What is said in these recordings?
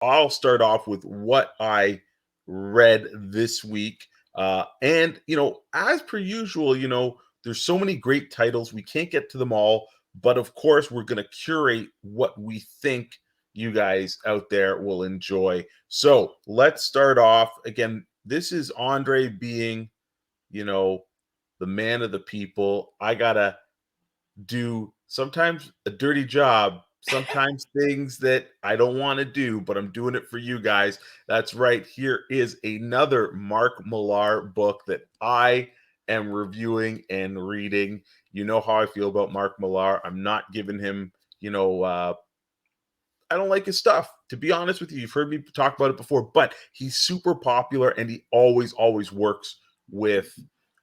I'll start off with what I read this week. And, as per usual, there's so many great titles. We can't get to them all. But of course, we're going to curate what we think you guys out there will enjoy. So let's start off. Again, this is Andre being, you know, the man of the people. I got to do sometimes a dirty job, sometimes things that I don't want to do, but I'm doing it for you guys. That's right. Here is another Mark Millar book that I am reviewing and reading. You know how I feel about Mark Millar. I'm not giving him, I don't like his stuff. To be honest with you, you've heard me talk about it before, but he's super popular and he always works with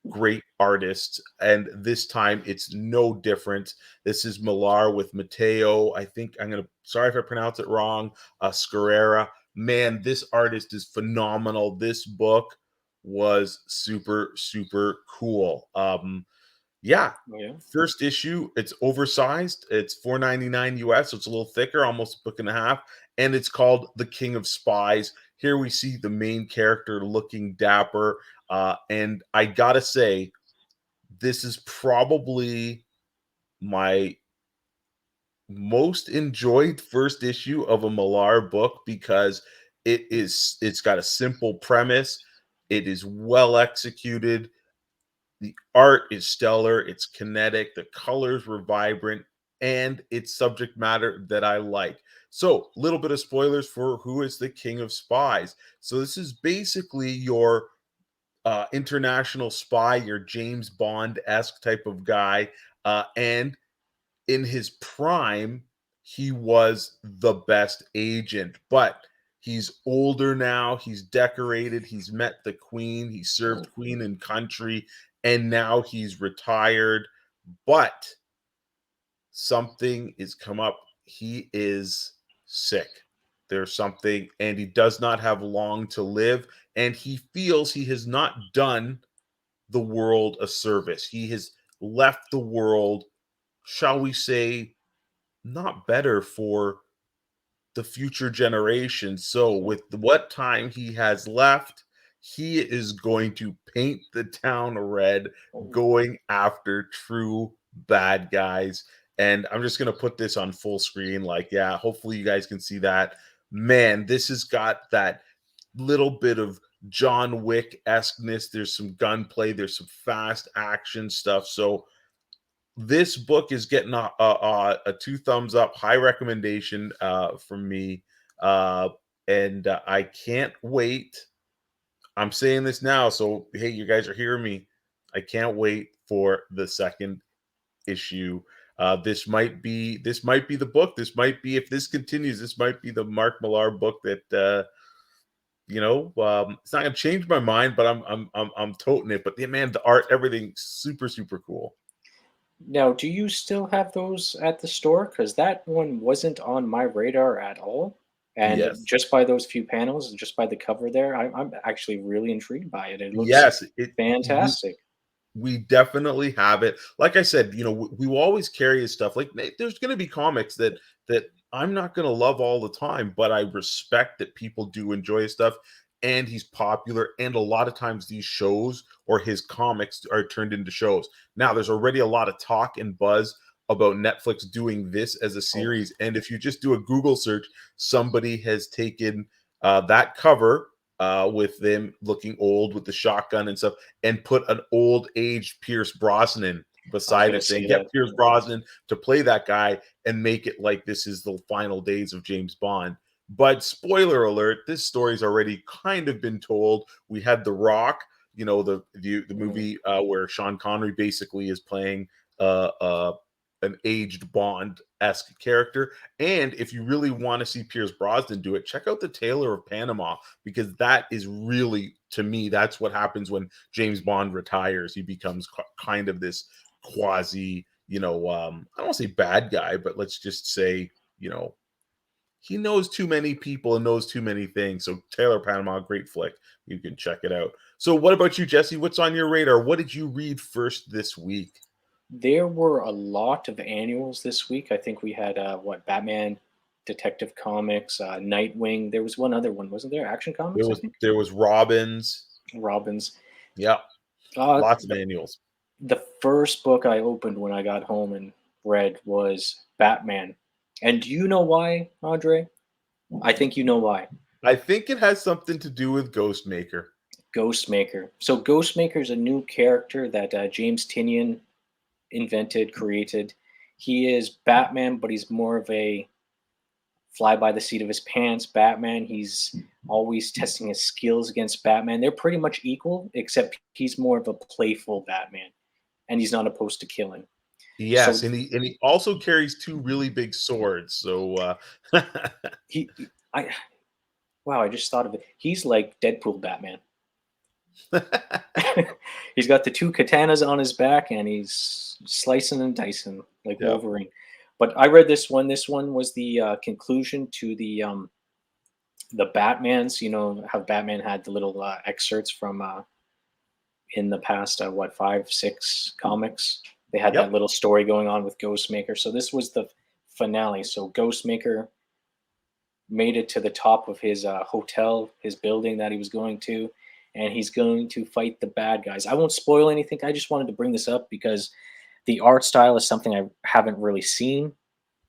great artists. And this time it's no different. This is Millar with Mateo. I think sorry if I pronounce it wrong, Scarrera. Man, this artist is phenomenal. This book was super cool. Yeah. Oh, yeah. First issue, it's oversized. It's $4.99 US, so it's a little thicker, almost a book and a half. And it's called The King of Spies. Here we see the main character looking dapper. And I gotta say, this is probably my most enjoyed first issue of a Millar book because it's got a simple premise. It is well executed. The art is stellar, it's kinetic, the colors were vibrant, and it's subject matter that I like. So, a little bit of spoilers for who is the King of Spies. So, this is basically your international spy, your James Bond esque type of guy. And in his prime, he was the best agent, but he's older now. He's decorated. He's met the queen. He served queen and country, and now he's retired. But something is come up. He is sick. There's something, and he does not have long to live. And he feels he has not done the world a service. He has left the world, shall we say, not better for the future generation. So, with what time he has left, he is going to paint the town red, going after true bad guys. And I'm just going to put this on full screen. Like, yeah, hopefully you guys can see that. Man, this has got that little bit of John Wick esqueness. There's some gunplay, there's some fast action stuff. So, this book is getting a 2 thumbs up, high recommendation from me. And I can't wait. I'm saying this now, so hey, you guys are hearing me. I can't wait for the second issue. This might be the book. This might be, if this continues, this might be the Mark Millar book that it's not gonna change my mind, but I'm toting it. But yeah, man, the art, everything, super cool. Now, do you still have those at the store? Because that one wasn't on my radar at all. And Yes. just by those few panels, and just by the cover there, I'm actually really intrigued by it. It looks Yes, it we fantastic. we definitely have it. Like I said, we will always carry his stuff. Like there's going to be comics that I'm not going to love all the time, but I respect that people do enjoy his stuff, and he's popular. And a lot of times these shows or his comics are turned into shows. Now there's already a lot of talk and buzz about Netflix doing this as a Oh, series, and if you just do a Google search, somebody has taken that cover with them looking old with the shotgun and stuff, and put an old aged Pierce Brosnan I was beside gonna it, saying, say "Get that. Pierce Brosnan to play that guy and make it like this is the final days of James Bond." But spoiler alert: this story's already kind of been told. We had The Rock, the Mhm. movie where Sean Connery basically is playing uh, uh, an aged Bond esque character. And if you really want to see Pierce Brosnan do it, check out The Tailor of Panama, because that is really, to me, that's what happens when James Bond retires. He becomes kind of this quasi, I don't want to say bad guy, but let's just say, you know, he knows too many people and knows too many things. So Taylor Panama, great flick. You can check it out. So what about you, Jesse? What's on your radar? What did you read first this week? There were a lot of annuals this week. I think we had what, Batman Detective Comics, Nightwing. There was one other one, wasn't there? Action There Comics, I was think. there was Robins. Robins. Yeah, Uh, lots of the, annuals. the first book I opened when I got home and read was Batman. And do you know why, Andre? I think you know why. I think it has something to do with Ghostmaker. Ghostmaker. So Ghostmaker is a new character that James Tinian invented, created. He is Batman, but he's more of a fly by the seat of his pants Batman. He's always testing his skills against Batman. They're pretty much equal, except he's more of a playful Batman, and he's not opposed to killing. Yes, So and he also carries two really big swords. So I wow, I just thought of it. He's like Deadpool Batman. He's got the two katanas on his back, and he's slicing and dicing like yeah, Wolverine. But I read this one. This one was the conclusion to the Batmans. You know how Batman had the little excerpts from in the past, what, 5, 6 comics. They had that yep, little story going on with Ghostmaker. So this was the finale. So Ghostmaker made it to the top of his hotel, his building that he was going to, and he's going to fight the bad guys. I won't spoil anything. I just wanted to bring this up because the art style is something I haven't really seen.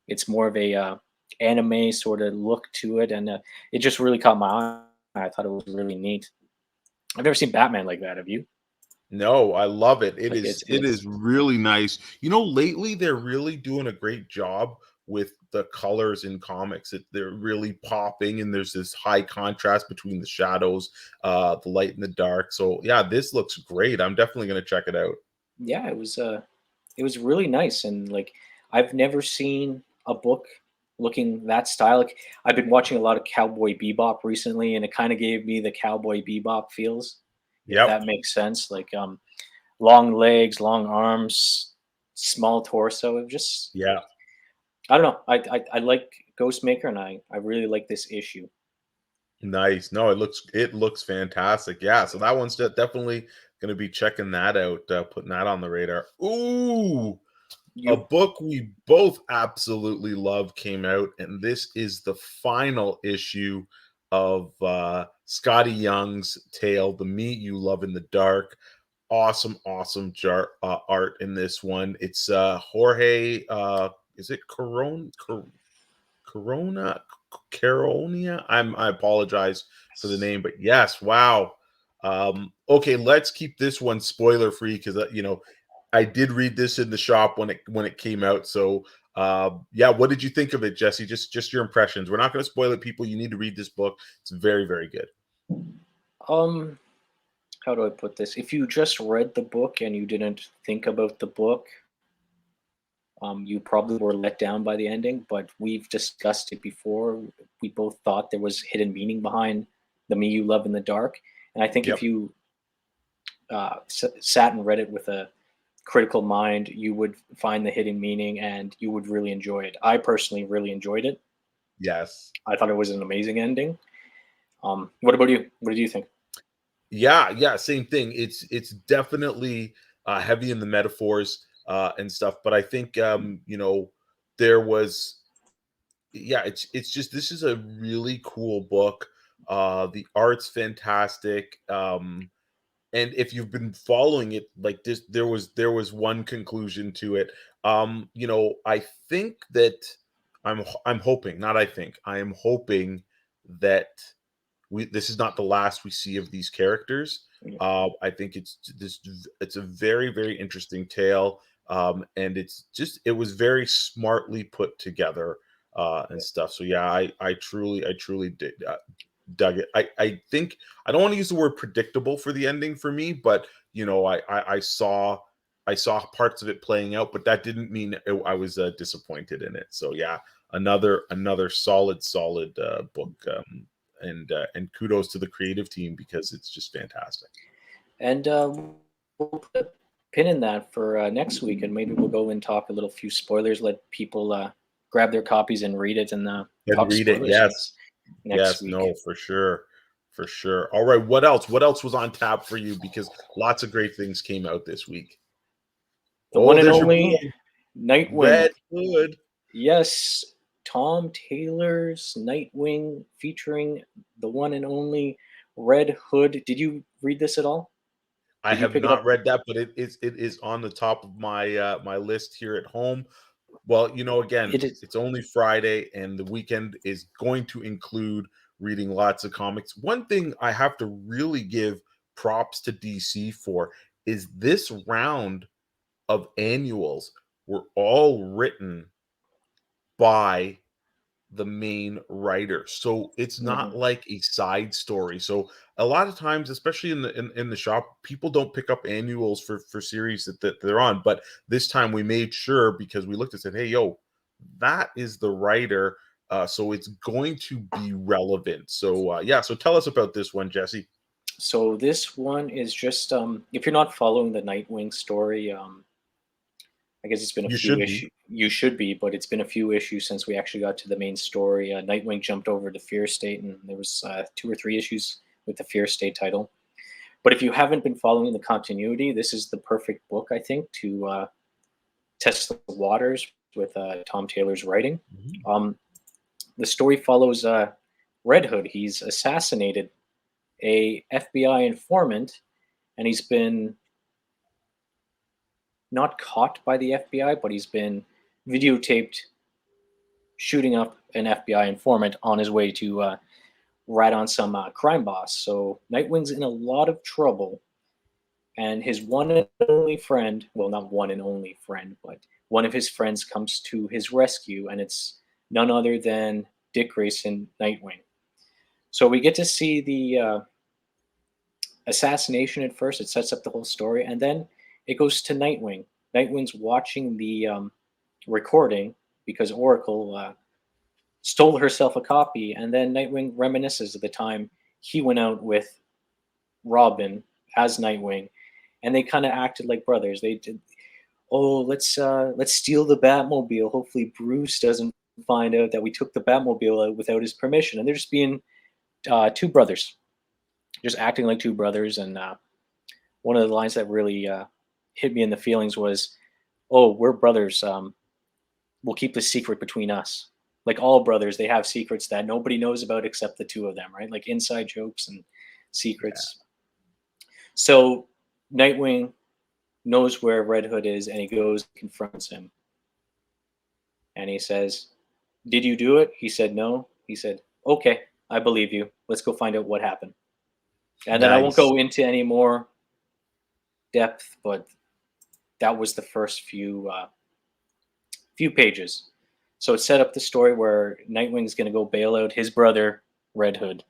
It's more of a anime sort of look to it, and it just really caught my eye. I thought it was really neat. I've never seen Batman like that. Have you? no, I love it. It Like is it it's is really nice. You know, lately they're really doing a great job with the colors in comics. They're really popping, and there's this high contrast between the shadows, the light and the dark. So yeah, this looks great. I'm definitely gonna check it out. yeah, it was really nice, and like I've never seen a book looking that style. Like I've been watching a lot of Cowboy Bebop recently, and it kind of gave me the Cowboy Bebop feels, if Yep. that makes sense. Like long legs, long arms, small torso. It just Yeah. I don't know. I like Ghostmaker, and I really like this issue. Nice. No, it looks fantastic. Yeah, so that one's definitely gonna be checking that out, putting that on the radar. Ooh, a You book we both absolutely love came out, and this is the final issue of Scotty Young's tale, The Me You Love in the Dark. Awesome, awesome art in this one. It's Jorge, is it Corona Caronia. I apologize for the name, but yes, wow. Okay, let's keep this one spoiler free because I did read this in the shop when it came out. So yeah, what did you think of it, Jesse? Just your impressions. We're not going to spoil it, people. You need to read this book. It's very, very good. um how do I put this? If you just read the book and you didn't think about the book, you probably were let down by the ending, but we've discussed it before. We both thought there was hidden meaning behind the Me You Love in the Dark. And I think if Yep. you sat and read it with a critical mind, you would find the hidden meaning and you would really enjoy it. I personally really enjoyed it. Yes. I thought it was an amazing ending. What about you? What did you think? Yeah, yeah, same thing. It's definitely heavy in the metaphors and stuff, but I think there was yeah, it's just this is a really cool book. The art's fantastic. And if you've been following it like this, there was one conclusion to it. I think that I'm hoping, not I think, I am hoping that this is not the last we see of these characters. Yeah. I think it's a very, very interesting tale. And it was very smartly put together and stuff. So yeah, I truly dug it. I think I don't want to use the word predictable for the ending for me, but I saw parts of it playing out, but that didn't mean I was disappointed in it. So yeah, another solid book. And kudos to the creative team because it's just fantastic. And we'll put a pin in that for next week, and maybe we'll go and talk a little few spoilers, let people grab their copies and read it, and And talk read it, spoilers yes, next yes, week. no, for sure. All right, what else? What else was on tap for you? Because lots of great things came out this week. The one Oh, and there's your only boy, Nightwing. Red Hood. Yes, Tom Taylor's Nightwing featuring the one and only Red Hood. Did you read this at all? I Did you have pick it not up? read that, but it is on the top of my my list here at home. Well, again, It is. it's only Friday, and the weekend is going to include reading lots of comics. One thing I have to really give props to DC for is this round of annuals were all written by the main writer. So it's Mhm. not like a side story. So a lot of times, especially in the shop, people don't pick up annuals for series that they're on. But this time we made sure, because we looked and said, hey, yo, that is the writer. So it's going to be relevant. So yeah, so tell us about this one, Jesse. So this one is just if you're not following the Nightwing story, I guess it's been a You few should be. issues. You should be, but it's been a few issues since we actually got to the main story. Nightwing jumped over to Fear State, and there was 2 or 3 issues with the Fear State title. But if you haven't been following the continuity, this is the perfect book, I think, to test the waters with Tom Taylor's writing. Mhm. Um, the story follows Red Hood. He's assassinated a FBI informant, and he's been not caught by the FBI, but he's been videotaped shooting up an FBI informant on his way to rat on some crime boss. So Nightwing's in a lot of trouble, and his one and only friend, well, not one and only friend, but one of his friends comes to his rescue, and it's none other than Dick Grayson, Nightwing. So we get to see the assassination at first. It sets up the whole story, and then it goes to Nightwing. Nightwing's watching the recording because Oracle stole herself a copy, and then Nightwing reminisces of the time he went out with Robin as Nightwing, and they kind of acted like brothers. They did, oh, let's steal the Batmobile. Hopefully, Bruce doesn't find out that we took the Batmobile out without his permission. And they're just being two brothers, just acting like two brothers. And one of the lines that really hit me in the feelings was, "Oh, we're brothers. We'll keep the secret between us." Like all brothers, they have secrets that nobody knows about except the two of them, right? Like inside jokes and Yeah. secrets. So Nightwing knows where Red Hood is, and he goes confronts him, and he says, "Did you do it?" He said, "No." He said, "Okay, I believe you. Let's go find out what happened." And then I won't Nice. go into any more depth, but that was the first few pages. So it set up the story where Nightwing's going to go bail out his brother Red Hood.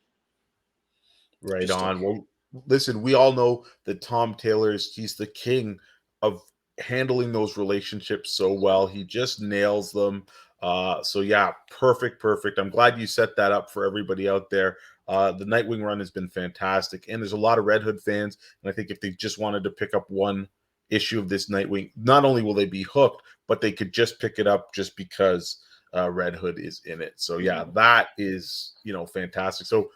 Right Just on. Well, listen, we all know that Tom Taylor's he's the king of handling those relationships so well. He just nails them. So yeah, perfect, perfect. I'm glad you set that up for everybody out there. The Nightwing run has been fantastic, and there's a lot of Red Hood fans. And I think if they just wanted to pick up one issue of this Nightwing, not only will they be hooked, but they could just pick it up just because Red Hood is in it. So yeah, Mhm. that is fantastic. So